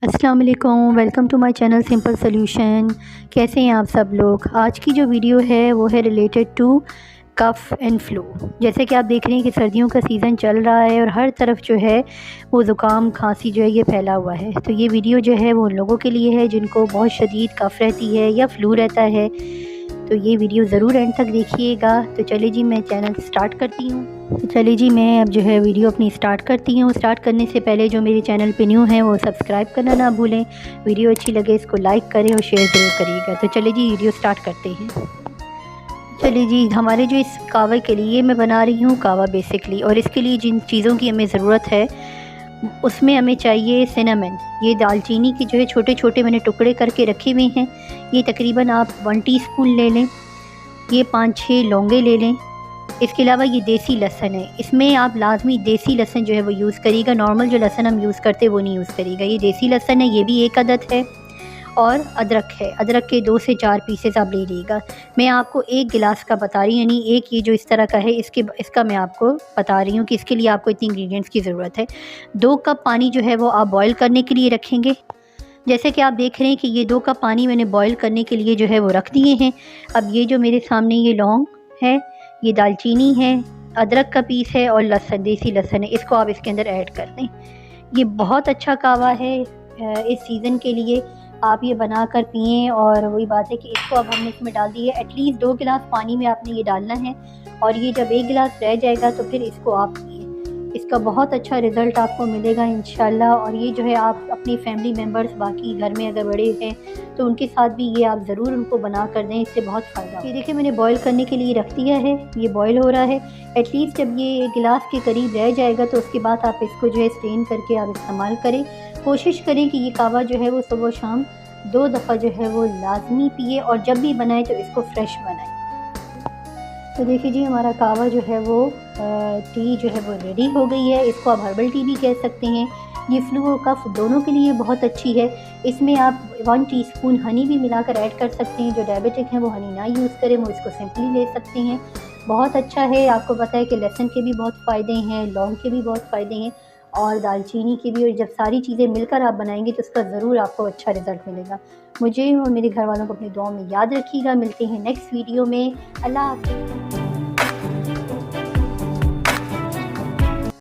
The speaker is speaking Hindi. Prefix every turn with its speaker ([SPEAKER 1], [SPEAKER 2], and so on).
[SPEAKER 1] अस्सलाम वालेकुम, welcome to my channel simple solution. कैसे हैं आप सब लोग। आज की जो वीडियो है वो है related to cough and flu. जैसे कि आप देख रहे हैं कि सर्दियों का सीज़न चल रहा है और हर तरफ जो है वो ज़ुकाम खांसी जो है ये फैला हुआ है। तो ये वीडियो जो है वो उन लोगों के लिए है जिनको बहुत शदीद कफ़ रहती है या फ्लू रहता है। तो ये वीडियो ज़रूर एंड तक देखिएगा। तो चलिए जी मैं चैनल स्टार्ट करती हूँ। तो चलिए जी मैं अब जो है वीडियो अपनी स्टार्ट करती हूँ। स्टार्ट करने से पहले जो मेरे चैनल पे न्यू है वो सब्सक्राइब करना ना भूलें। वीडियो अच्छी लगे इसको लाइक करें और शेयर ज़रूर करिएगा। तो चलिए जी वीडियो स्टार्ट करते हैं। चलिए जी हमारे जो इस कावा के लिए मैं बना रही हूँ कावा बेसिकली, और इसके लिए जिन चीज़ों की हमें ज़रूरत है उसमें हमें चाहिए सिनेमन। ये दालचीनी के जो है छोटे छोटे मैंने टुकड़े करके रखे हुए हैं। ये तकरीबन आप 1 टीस्पून ले लें। ये 5-6 लौंगे ले लें। इसके अलावा ये देसी लहसुन है, इसमें आप लाजमी देसी लहसुन जो है वो यूज़ करिएगा। नॉर्मल जो लहसुन हम यूज़ करते हैं वो नहीं यूज़ करिएगा। ये देसी लहसुन है, ये भी 1 अदद है। और अदरक है, अदरक के 2 से 4 पीसेस आप ले लीजिएगा। मैं आपको 1 गिलास का बता रही हूँ, यानी एक ये जो इस तरह का है इसका मैं आपको बता रही हूँ कि इसके लिए आपको इतनी इंग्रेडिएंट्स की ज़रूरत है। 2 कप पानी जो है वो आप बॉयल करने के लिए रखेंगे। जैसे कि आप देख रहे हैं कि ये 2 कप पानी मैंने बॉयल करने के लिए जो है वो रख दिए हैं। अब ये जो मेरे सामने ये लौंग है, ये दालचीनी है, अदरक का पीस है और लहसुन, देसी लहसुन है, इसको आप इसके अंदर ऐड कर दें। ये बहुत अच्छा कावा है इस सीज़न के लिए। आप ये बना कर पिएँ। और वही बात है कि इसको अब हमने इसमें डाल दी है। एटलीस्ट 2 गिलास पानी में आपने ये डालना है और ये जब 1 गिलास रह जाएगा तो फिर इसको आप पिएँ। इसका बहुत अच्छा रिज़ल्ट आपको मिलेगा इंशाल्लाह। और ये जो है आप अपनी फैमिली मेम्बर्स, बाकी घर में अगर बड़े हैं तो उनके साथ भी ये आप ज़रूर उनको बना कर दें, इससे बहुत फ़ायदा। ये देखिए मैंने बॉयल करने के लिए रख दिया है, ये बॉयल हो रहा है। एटलीस्ट जब ये गिलास के करीब रह जाएगा तो उसके बाद आप इसको जो है स्ट्रेन करके आप इस्तेमाल करें। कोशिश करें कि ये कावा जो है वो सुबह शाम 2 दफ़ा जो है वो लाजमी पिए, और जब भी बनाएं तो इसको फ्रेश बनाएं। तो देखिए जी हमारा कावा जो है वो टी जो है वो रेडी हो गई है। इसको आप हर्बल टी भी कह सकते हैं। ये फ्लू और कफ दोनों के लिए बहुत अच्छी है। इसमें आप 1 टीस्पून हनी भी मिलाकर ऐड कर सकते हैं। जो डायबिटिक हैं वो हनी ना यूज़ करें, वो इसको सिंपली ले सकते हैं। बहुत अच्छा है। आपको पता है कि लहसुन के भी बहुत फ़ायदे हैं, लौंग के भी बहुत फ़ायदे हैं और दालचीनी के भी। और जब सारी चीज़ें मिलकर आप बनाएंगे तो उसका ज़रूर आपको अच्छा रिज़ल्ट मिलेगा। मुझे और मेरे घर वालों को अपनी दुआओं में याद रखिएगा। मिलते हैं नेक्स्ट वीडियो में। अल्लाह हाफ़िज़।